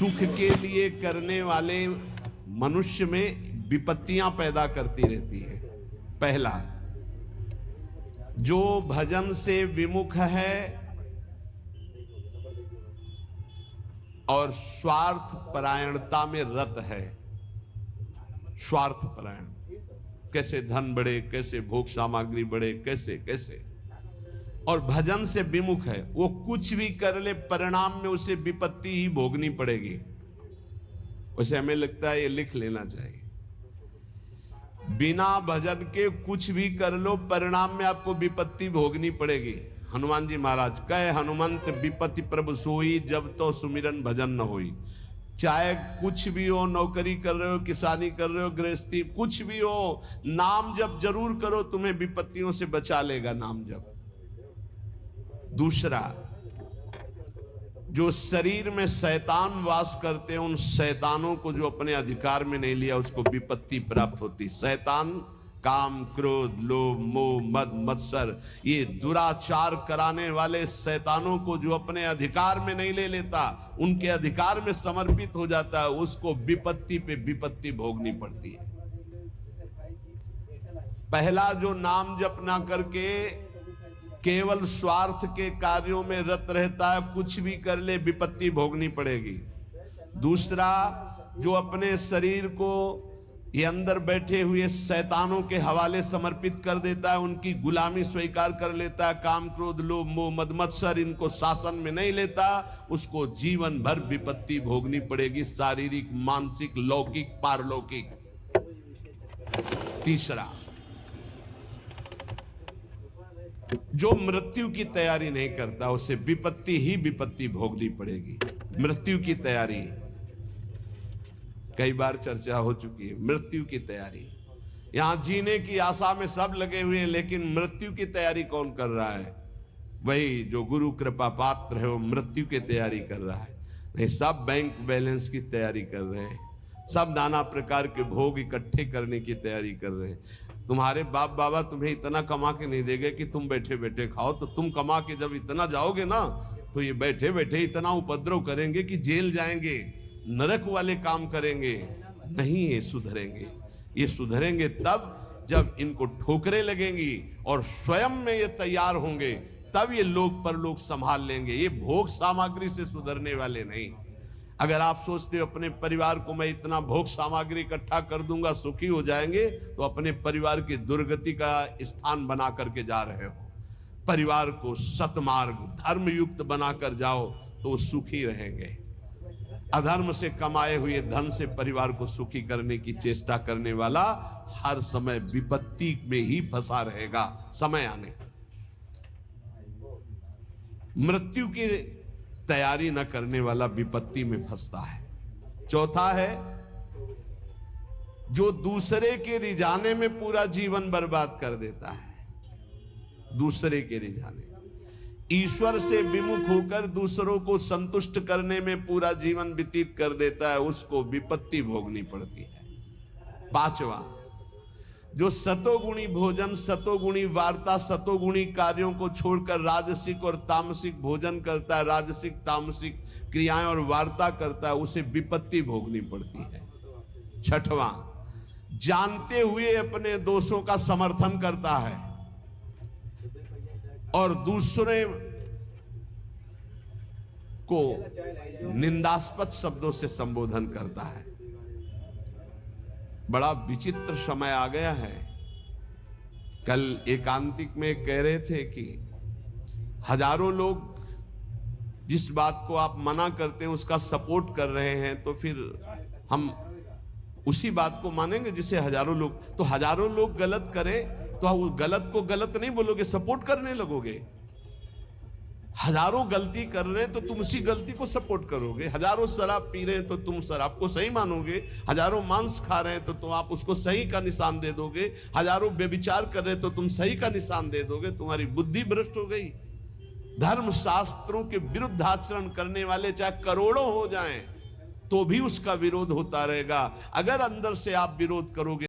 सुख के लिए करने वाले मनुष्य में विपत्तियां पैदा करती रहती है। पहला, जो भजन से विमुख है और स्वार्थ परायणता में रत है। स्वार्थ परायण, कैसे धन बढ़े, कैसे भोग सामग्री बढ़े, कैसे कैसे, और भजन से विमुख है, वो कुछ भी कर ले परिणाम में उसे विपत्ति ही भोगनी पड़ेगी। वैसे हमें लगता है ये लिख लेना चाहिए, बिना भजन के कुछ भी कर लो परिणाम में आपको विपत्ति भोगनी पड़ेगी। हनुमान जी महाराज कहे, हनुमंत विपत्ति प्रभु सोई, जब तो सुमिरन भजन न होई। चाहे कुछ भी हो, नौकरी कर रहे हो, किसानी कर रहे हो, गृहस्थी, कुछ भी हो, नाम जप जरूर करो, तुम्हें विपत्तियों से बचा लेगा नाम जप। दूसरा, जो शरीर में शैतान वास करते हैं, उन शैतानों को जो अपने अधिकार में नहीं लिया उसको विपत्ति प्राप्त होती। शैतान काम, क्रोध, लोभ, मोह, मद, मत्सर, ये दुराचार कराने वाले शैतानों को जो अपने अधिकार में नहीं ले लेता, उनके अधिकार में समर्पित हो जाता है, उसको विपत्ति पे विपत्ति भोगनी पड़ती है। पहला, जो नाम जप ना करके केवल स्वार्थ के कार्यों में रत रहता है, कुछ भी कर ले विपत्ति भोगनी पड़ेगी। दूसरा, जो अपने शरीर को ये अंदर बैठे हुए शैतानों के हवाले समर्पित कर देता है, उनकी गुलामी स्वीकार कर लेता है, काम, क्रोध, लोभ, मोह, मद, मत्सर इनको शासन में नहीं लेता, उसको जीवन भर विपत्ति भोगनी पड़ेगी, शारीरिक, मानसिक, लौकिक, पारलौकिक। तीसरा, जो मृत्यु की तैयारी नहीं करता, उसे विपत्ति ही विपत्ति भोगनी पड़ेगी। मृत्यु की तैयारी कई बार चर्चा हो चुकी है। मृत्यु की तैयारी, यहां जीने की आशा में सब लगे हुए हैं, लेकिन मृत्यु की तैयारी कौन कर रहा है? वही जो गुरु कृपा पात्र है, वो मृत्यु की तैयारी कर रहा है। नहीं, सब बैंक बैलेंस की तैयारी कर रहे हैं, सब नाना प्रकार के भोग इकट्ठे करने की तैयारी कर रहे हैं। तुम्हारे बाप बाबा तुम्हें इतना कमा के नहीं देंगे कि तुम बैठे बैठे खाओ, तो तुम कमा के जब इतना जाओगे ना, तो ये बैठे बैठे इतना उपद्रव करेंगे कि जेल जाएंगे, नरक वाले काम करेंगे। नहीं, ये सुधरेंगे। ये सुधरेंगे तब जब इनको ठोकरें लगेंगी और स्वयं में ये तैयार होंगे, तब ये लोक परलोक संभाल लेंगे। ये भोग सामग्री से सुधरने वाले नहीं। अगर आप सोचते हो अपने परिवार को मैं इतना भोग सामग्री इकट्ठा कर दूंगा सुखी हो जाएंगे, तो अपने परिवार की दुर्गति का स्थान बना करके जा रहे हो। परिवार को सतमार्ग, धर्मयुक्त बनाकर जाओ तो सुखी रहेंगे। अधर्म से कमाए हुए धन से परिवार को सुखी करने की चेष्टा करने वाला हर समय विपत्ति में ही फंसा रहेगा समय आने पर। मृत्यु की तैयारी न करने वाला विपत्ति में फंसता है। चौथा है, जो दूसरे के रिझाने में पूरा जीवन बर्बाद कर देता है। दूसरे के रिझाने, ईश्वर से विमुख होकर दूसरों को संतुष्ट करने में पूरा जीवन व्यतीत कर देता है, उसको विपत्ति भोगनी पड़ती है। पांचवा, जो सतोगुणी भोजन, सतोगुणी वार्ता, सतोगुणी कार्यों को छोड़कर राजसिक और तामसिक भोजन करता है, राजसिक तामसिक क्रियाएं और वार्ता करता है, उसे विपत्ति भोगनी पड़ती है। छठवां, जानते हुए अपने दोषों का समर्थन करता है और दूसरे को निंदास्पद शब्दों से संबोधन करता है। बड़ा विचित्र समय आ गया है। कल एकांतिक में कह रहे थे कि हजारों लोग जिस बात को आप मना करते हैं उसका सपोर्ट कर रहे हैं, तो फिर हम उसी बात को मानेंगे जिसे हजारों लोग, तो हजारों लोग गलत करें तो गलत को गलत नहीं बोलोगे, सपोर्ट करने लगोगे। हजारों गलती कर रहे हैं तो तुम उसी गलती को सपोर्ट करोगे। हजारों शराब पी रहे हैं तो तुम शराब को सही मानोगे। हजारों मांस खा रहे हैं तो तुम आप उसको सही का निशान दे दोगे। हजारों व्यभिचार कर रहे हैं तो तुम सही का निशान दे दोगे। तुम्हारी बुद्धि भ्रष्ट हो गई। धर्म शास्त्रों के विरुद्ध आचरण करने वाले चाहे करोड़ों हो जाएं तो भी उसका विरोध होता रहेगा। अगर अंदर से आप विरोध करोगे